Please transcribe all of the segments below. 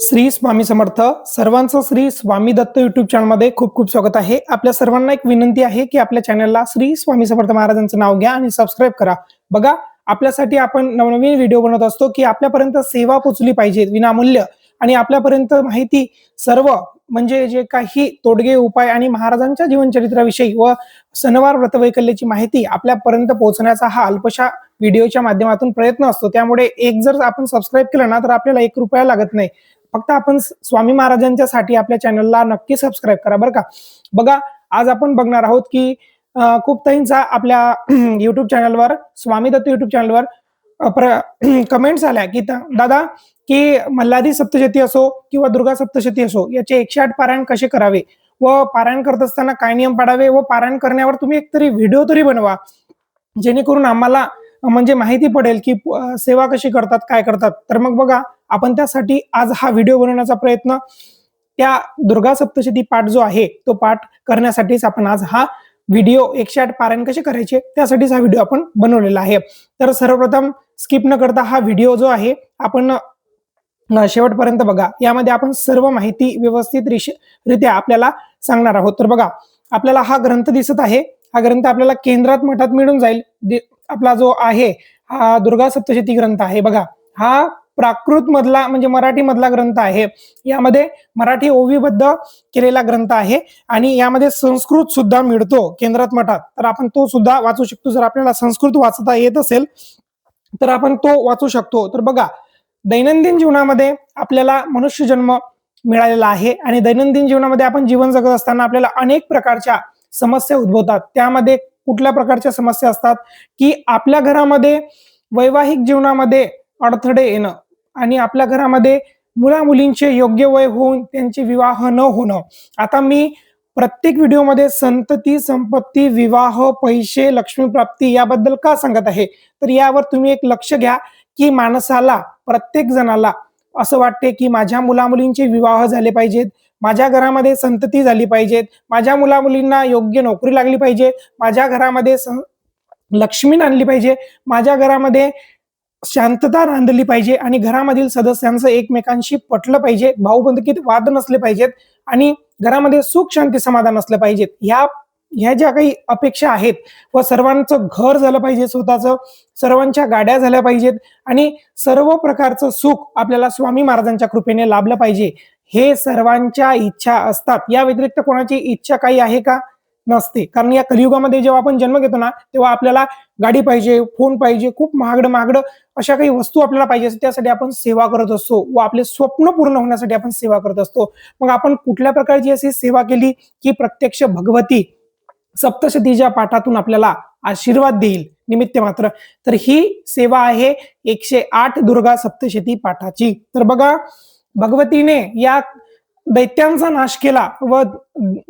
श्री स्वामी समर्थ. सर्वांचं श्री स्वामी दत्त युट्यूब चॅनलमध्ये खूप खूप स्वागत आहे. आपल्या सर्वांना एक विनंती आहे की आपल्या चॅनलला श्री स्वामी समर्थ महाराजांचं नाव घ्या आणि सबस्क्राईब करा. बघा, आपल्यासाठी आपण नवनवीन व्हिडिओ बनवत असतो की आपल्यापर्यंत सेवा पोचली पाहिजे विनामूल्य, आणि आपल्यापर्यंत माहिती सर्व म्हणजे जे काही तोडगे उपाय आणि महाराजांच्या जीवनचरित्राविषयी व सणवार व्रतवैकल्याची माहिती आपल्यापर्यंत पोहोचण्याचा हा अल्पशा व्हिडिओच्या माध्यमातून प्रयत्न असतो. त्यामुळे एक जर आपण सबस्क्राईब केलं ना तर आपल्याला 1 रुपया लागत नाही. फक्त आपण स्वामी महाराजांच्या साठी आपल्या चॅनलला नक्की सबस्क्राईब करा बरं का. बघा, आज आपण बघणार आहोत की खूप ताईंचा आपल्या युट्यूब चॅनलवर, स्वामी दत्त युट्यूब चॅनलवर कमेंट्स आल्या की दादा की मल्हारी सप्तशती असो किंवा दुर्गा सप्तशती असो याचे 108 पारायण कसे करावे व पारायण करत असताना काय नियम पाळावे व पारायण करण्यावर तुम्ही एकतरी व्हिडिओ तरी बनवा, जेणेकरून आम्हाला म्हणजे माहिती पडेल की सेवा कशी करतात, काय करतात. तर मग बघा, आपण त्यासाठी आज हा व्हिडिओ बनवण्याचा प्रयत्न, त्या दुर्गा सप्तशती पाठ जो आहे तो पाठ करण्यासाठीच आपण आज हा व्हिडिओ 108 पारायण कसे करायचे त्यासाठीच हा व्हिडिओ आपण बनवलेला आहे. तर सर्वप्रथम स्किप न करता हा व्हिडिओ जो आहे आपण शेवटपर्यंत बघा. यामध्ये आपण सर्व माहिती व्यवस्थित रित्या आपल्याला सांगणार आहोत. तर बघा, आपल्याला हा ग्रंथ दिसत आहे. हा ग्रंथ आपल्याला केंद्रात मठात मिळून जाईल. आपला जो आहे हा दुर्गा सप्तशती ग्रंथ आहे. बघा, हा प्राकृत मधला म्हणजे मराठी मधला ग्रंथ आहे. यामध्ये मराठी ओवीबद्ध केलेला ग्रंथ आहे आणि यामध्ये संस्कृत सुद्धा मिळतो केंद्रात मठात. तर आपण तो सुद्धा वाचू शकतो. जर आपल्याला संस्कृत वाचता येत असेल तर आपण तो वाचू शकतो. तर बघा, दैनंदिन जीवनामध्ये आपल्याला मनुष्य जन्म मिळालेला आहे आणि दैनंदिन जीवनामध्ये आपण जीवन जगत असताना आपल्याला अनेक प्रकारच्या समस्या उद्भवतात. त्यामध्ये कुठल्या प्रकारच्या समस्या असतात की आपल्या घरामध्ये वैवाहिक जीवनामध्ये अडथळे येणं आणि आपल्या घरामध्ये मुला मुलींचे योग्य वय होऊन त्यांचे विवाह न होणं. आता मी प्रत्येक व्हिडिओमध्ये संतती, संपत्ती, विवाह, पैसे, लक्ष्मी प्राप्ती याबद्दल का सांगत आहे, तर यावर तुम्ही एक लक्ष घ्या की माणसाला, प्रत्येक जणाला असं वाटते की माझ्या मुलामुलींचे विवाह झाले पाहिजेत, माझ्या घरामध्ये संतती झाली पाहिजेत, माझ्या मुलामुलींना योग्य नोकरी लागली पाहिजे, माझ्या घरामध्ये लक्ष्मी आणली पाहिजे, माझ्या घरामध्ये शांतता रांधली पाहिजे आणि घरामधील सदस्यांचं एकमेकांशी पटलं पाहिजे, भाऊबंधकीत वाद नसले पाहिजेत आणि घरामध्ये सुख शांती समाधान असलं पाहिजेत. ह्या ज्या काही अपेक्षा आहेत व सर्वांचं घर झालं पाहिजे स्वतःचं, सर्वांच्या गाड्या झाल्या पाहिजेत आणि सर्व प्रकारचं सुख आपल्याला स्वामी महाराजांच्या कृपेने लाभलं पाहिजे, हे सर्वांच्या इच्छा असतात. या व्यतिरिक्त कोणाची इच्छा काही आहे का? नसते. कारण या कलियुगामध्ये जेव्हा आपण जन्म घेतो ना तेव्हा आपल्याला गाडी पाहिजे, फोन पाहिजे, खूप महागडं अशा काही वस्तू आपल्याला पाहिजे असतात. त्यासाठी आपण सेवा करत असतो व आपले स्वप्न पूर्ण होण्यासाठी आपण सेवा करत असतो. मग आपण कुठल्या प्रकारची अशी सेवा केली की प्रत्यक्ष भगवती सप्तशतीच्या पाठातून आपल्याला आशीर्वाद देईल निमित्त मात्र, तर ही सेवा आहे 108 दुर्गा सप्तशती पाठाची. तर बघा, भगवतीने या दैत्यांचा नाश केला व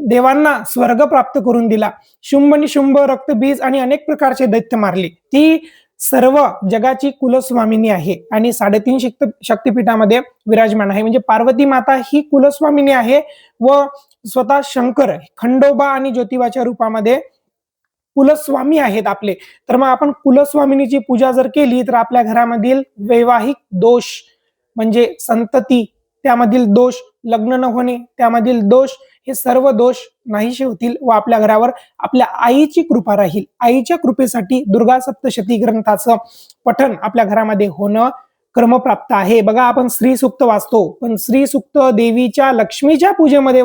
देवांना स्वर्ग प्राप्त करून दिला. शुंभ निशुंभ, रक्तबीज आणि अनेक प्रकारचे दैत्य मारले. ती सर्व जगाची कुलस्वामिनी आहे आणि 3.5 शक्तिपीठामध्ये विराजमान आहे. म्हणजे पार्वती माता ही कुलस्वामिनी आहे व स्वतः शंकर खंडोबा आणि ज्योतिबाच्या रूपामध्ये कुलस्वामी आहेत आपले. तर मग आपण कुलस्वामिनीची पूजा जर केली तर आपल्या घरामधील वैवाहिक दोष म्हणजे संतती, त्यामधील दोष, लग्न न होणे त्यामधील दोष, हे सर्व दोष नाहीसे होतील व आपल्या घरावर आपल्या आईची कृपा राहील. आईच्या कृपेसाठी दुर्गा सप्तशती ग्रंथाचं पठण आपल्या घरामध्ये होणं क्रमप्राप्त आहे. बघा, आपण श्री सूक्त वाचतो, पण श्री सूक्त देवीच्या, लक्ष्मीच्या पूजेमध्ये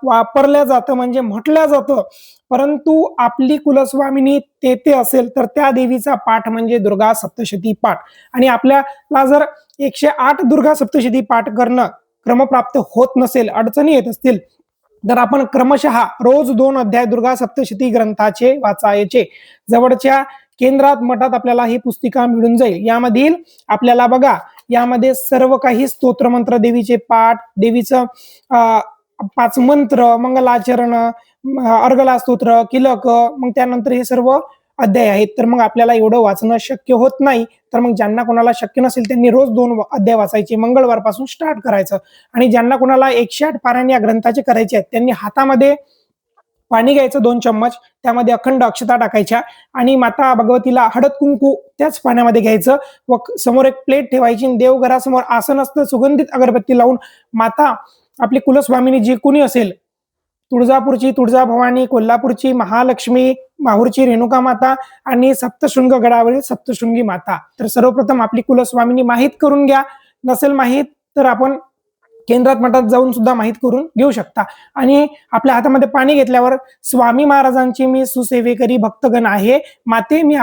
वापरल्या जातं म्हणजे म्हटलं जातं, परंतु आपली कुलस्वामिनी तेथे असेल तर त्या देवीचा पाठ म्हणजे दुर्गा सप्तशती पाठ. आणि आपल्याला जर 108 दुर्गा सप्तशती पाठ करणं क्रमप्राप्त होत नसेल, अडचणी येत असतील, तर आपण क्रमशः रोज 2 अध्याय दुर्गा सप्तशती ग्रंथाचे वाचायचे. जवळच्या केंद्रात मठात आपल्याला ही पुस्तिका मिळून जाईल. यामधील आपल्याला बघा, यामध्ये सर्व काही स्तोत्रमंत्र, देवीचे पाठ, देवीचं 5 मंत्र, मंगलाचरण, अर्गला स्तोत्र, किलक, मग त्यानंतर हे सर्व अध्याय आहेत. तर मग आपल्याला एवढं वाचणं शक्य होत नाही, तर मग ज्यांना कोणाला शक्य नसेल त्यांनी रोज 2 अध्याय वाचायचे. मंगळवारपासून स्टार्ट करायचं. आणि ज्यांना कोणाला 108 पारायण या ग्रंथाचे करायचे आहेत त्यांनी हातामध्ये पाणी घ्यायचं 2 चम्मच, त्यामध्ये अखंड अक्षता टाकायच्या आणि माता भगवतीला हळद कुंकू त्याच पाण्यामध्ये घ्यायचं व समोर एक प्लेट ठेवायची आणि देवघरासमोर आसनस्थ सुगंधित अगरबत्ती लावून माता आपली कुलस्वामिनी जी कुणी असेल, तुळजापूरची तुळजाभवानी, कोल्हापूरची महालक्ष्मी, माहूरची रेणुका माता आणि सप्तशृंग गडावरील सप्तशृंगी माता, तर सर्वप्रथम आपली कुलस्वामिनी माहीत करून घ्या. नसेल माहीत तर आपण केंद्रात मठात जाऊन सुद्धा माहीत करून घेऊ शकता. आणि आपल्या हातामध्ये पाणी घेतल्यावर स्वामी महाराजांची मी सुसेवेकरी भक्तगण आहे, माते मी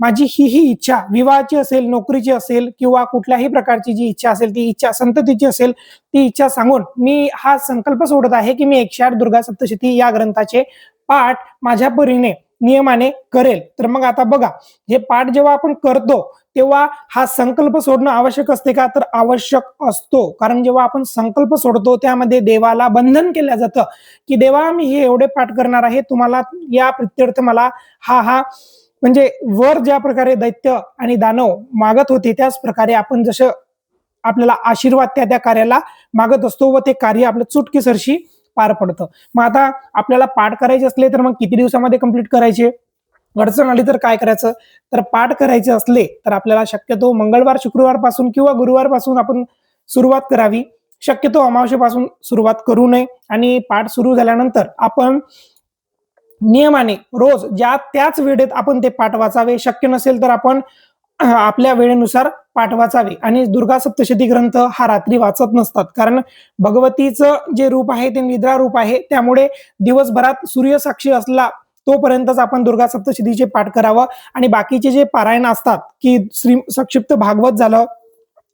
माझी ही इच्छा विवाहाची असेल, नोकरीची असेल किंवा कुठल्याही प्रकारची जी इच्छा असेल, ती इच्छा संततीची असेल, ती इच्छा सांगून मी हा संकल्प सोडत आहे की मी 108 दुर्गा सप्तशती या ग्रंथाचे पाठ माझ्या परीने नियमाने करेल. तर मग आता बघा, हे पाठ जेव्हा आपण करतो तेव्हा हा संकल्प सोडणं आवश्यक असते का? तर आवश्यक असतो. कारण जेव्हा आपण संकल्प सोडतो त्यामध्ये देवाला बंधन केलं जातं की देवा मी हे एवढे पाठ करणार आहे, तुम्हाला या प्रित्यर्थ मला हा म्हणजे वर ज्या प्रकारे दैत्य आणि दानव मागत होते त्याच प्रकारे आपण जसं आपल्याला आशीर्वाद त्या कार्याला मागत असतो व ते कार्य आपलं चुटकीसरशी पार पडतं. मग आता आपल्याला पाठ करायचे असले तर मग किती दिवसामध्ये कंप्लीट करायचे? अडचण आली तर काय करायचं? तर पाठ करायचे असले तर आपल्याला शक्यतो मंगळवार, शुक्रवार पासून किंवा गुरुवार पासून आपण सुरुवात करावी. शक्यतो अमावस्येपासून सुरुवात करू नये. आणि पाठ सुरू झाल्यानंतर आपण नियमाने रोज त्याच वेळेत आपण ते पाठ वाचावे. शक्य नसेल तर आपण आपल्या वेळेनुसार पाठ वाचावे. आणि दुर्गा सप्तशती ग्रंथ हा रात्री वाचत नसतात, कारण भगवतीचं जे रूप आहे ते निद्रा रूप आहे. त्यामुळे दिवसभरात सूर्यसाक्षी असला तोपर्यंतच आपण दुर्गा सप्तशतीचे पाठ करावं. आणि बाकीचे जे पारायण असतात की श्री संक्षिप्त भागवत झालं,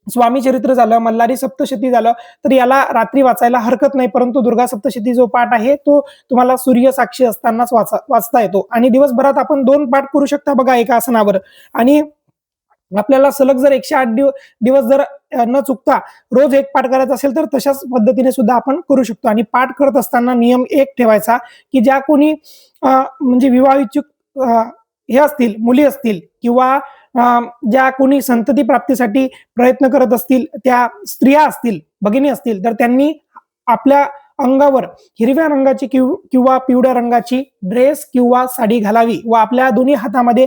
स्वामी चरित्र झालं, मल्हारी सप्तशती झालं, तर याला रात्री वाचायला हरकत नाही. परंतु दुर्गा सप्तशती जो पाठ आहे तो तुम्हाला सूर्य साक्षी असतानाच वाचता येतो. आणि दिवसभरात आपण 2 पाठ करू शकता बघा एका आसनावर. आणि आपल्याला सलग जर 108 दिवस जर न चुकता रोज एक पाठ करायचा असेल तर तशाच पद्धतीने सुद्धा आपण करू शकतो. आणि पाठ करत असताना नियम एक ठेवायचा की ज्या कोणी म्हणजे विवाह इच्छुक हे असतील, मुली असतील किंवा ज्या कोणी संतती प्राप्तीसाठी प्रयत्न करत असतील, त्या स्त्रिया असतील, भगिनी असतील, तर त्यांनी आपल्या अंगावर हिरव्या रंगाची किंवा पिवळ्या रंगाची ड्रेस किंवा साडी घालावी व आपल्या दोन्ही हातामध्ये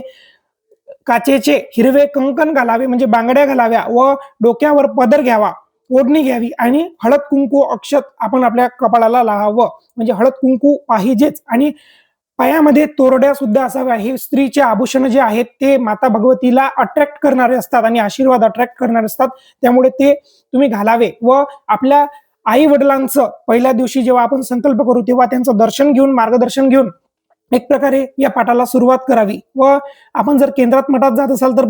काचेचे हिरवे कंकण घालावे, म्हणजे बांगड्या घालाव्या व डोक्यावर पदर घ्यावा, ओढणी घ्यावी आणि हळद कुंकू अक्षत आपण आपल्या कपाळाला लावावं, म्हणजे हळद कुंकू पाहिजेच. आणि पायामध्ये तोरड्या सुद्धा असाव्या. हे स्त्रीचे आभूषण जे आहेत ते माता भगवतीला अट्रॅक्ट करणारे असतात आणि आशीर्वाद अट्रॅक्ट करणारे असतात, त्यामुळे ते तुम्ही घालावे. व आपल्या आई वडिलांचं पहिल्या दिवशी जेव्हा आपण संकल्प करू तेव्हा त्यांचं दर्शन घेऊन, मार्गदर्शन घेऊन एक प्रकारे या पाठाला सुरुवात करावी. व आपण जर केंद्रात मठात जात असाल तर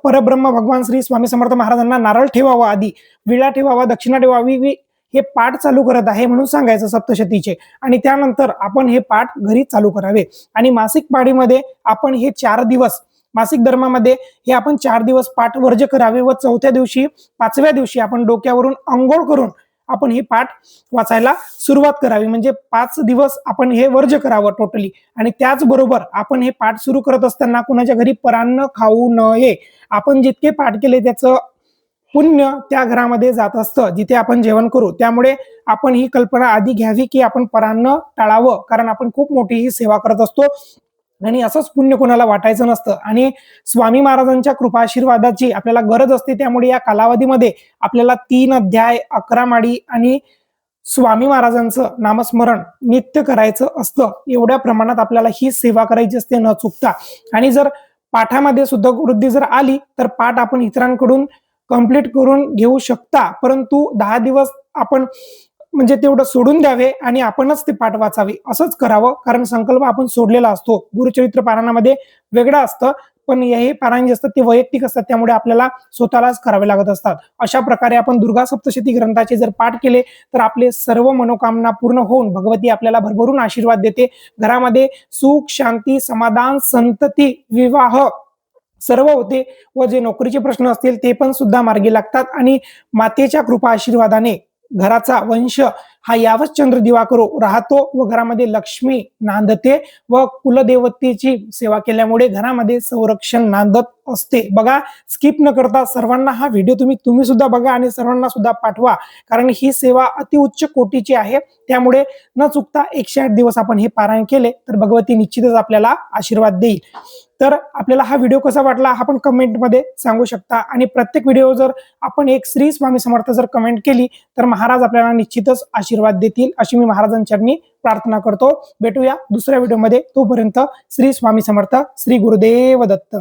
परब्रह्म भगवान श्री स्वामी समर्थ महाराजांना नारळ ठेवावा, आधी विळा ठेवावा, दक्षिणा ठेवावी, हे पाठ चालू करत आहे म्हणून सांगायचं सप्तशतीचे. आणि त्यानंतर आपण हे पाठ घरी चालू करावे. आणि मासिक पाळीमध्ये आपण हे 4 दिवस, मासिक धर्मामध्ये हे आपण 4 दिवस पाठ वर्ज करावे व 4थ्या दिवशी 5व्या दिवशी आपण डोक्यावरून अंघोळ करून आपण हे पाठ वाचायला सुरुवात करावी. म्हणजे 5 दिवस आपण हे वर्ज करावं टोटली. आणि त्याचबरोबर आपण हे पाठ सुरू करत असताना कुणाच्या घरी परान्न खाऊ नये. आपण जितके पाठ केले त्याचं पुण्य त्या घरामध्ये जात असतं जिथे आपण जेवण करू. त्यामुळे आपण ही कल्पना आधी घ्यावी की आपण परान्न टाळावं, कारण आपण खूप मोठी ही सेवा करत असतो आणि असंच पुण्य कोणाला वाटायचं नसतं. आणि स्वामी महाराजांच्या कृपा आशीर्वादाची आपल्याला गरज असते. त्यामुळे या कालावधीमध्ये आपल्याला 3 अध्याय, 11 माळी आणि स्वामी महाराजांचं नामस्मरण नित्य करायचं असतं. एवढ्या प्रमाणात आपल्याला ही सेवा करायची असते न चुकता. आणि जर पाठामध्ये सुद्धा वृद्धी जर आली तर पाठ आपण इतरांकडून कंप्लीट करून घेऊ शकता, परंतु 10 दिवस आपण म्हणजे तेवढं सोडून द्यावे आणि आपणच ते पाठ वाचावे, असंच करावं. कारण संकल्प आपण सोडलेला असतो. गुरुचरित्र पारायणामध्ये वेगळं असतं, पण हे पारायण जे असतात ते वैयक्तिक असतात, त्यामुळे आपल्याला स्वतःलाच करावे लागत असतात. अशा प्रकारे आपण दुर्गा सप्तशती ग्रंथाचे जर पाठ केले तर आपले सर्व मनोकामना पूर्ण होऊन भगवती आपल्याला भरभरून आशीर्वाद देते. घरामध्ये सुख, शांती, समाधान, संतती, विवाह सर्व होते व जे नोकरीचे प्रश्न असतील ते पण सुद्धा मार्गी लागतात. आणि मातेच्या कृपा आशीर्वादाने घराचा वंश हा यावच चंद्र दिवा करो राहतो व घरामध्ये लक्ष्मी नांदते व कुलदेवतेची सेवा केल्यामुळे घरामध्ये संरक्षण नांदत असते. बघा, स्किप न करता सर्वांना हा व्हिडिओ तुम्ही सुद्धा बघा आणि सर्वांना सुद्धा पाठवा, कारण ही सेवा अतिउच्च कोटीची आहे. त्यामुळे न चुकता 108 दिवस आपण हे पारायण केले तर भगवती निश्चितच आपल्याला आशीर्वाद देईल. तर आपल्याला हा व्हिडिओ कसा वाटला आपण कमेंटमध्ये सांगू शकता आणि प्रत्येक व्हिडिओ जर आपण एक श्री स्वामी समर्थ जर कमेंट केली तर महाराज आपल्याला निश्चितच आशीर्वाद देतील अशी मी महाराजांचरणी प्रार्थना करतो. भेटूया दुसऱ्या व्हिडिओमध्ये. तोपर्यंत श्री स्वामी समर्थ. श्री गुरुदेव दत्त.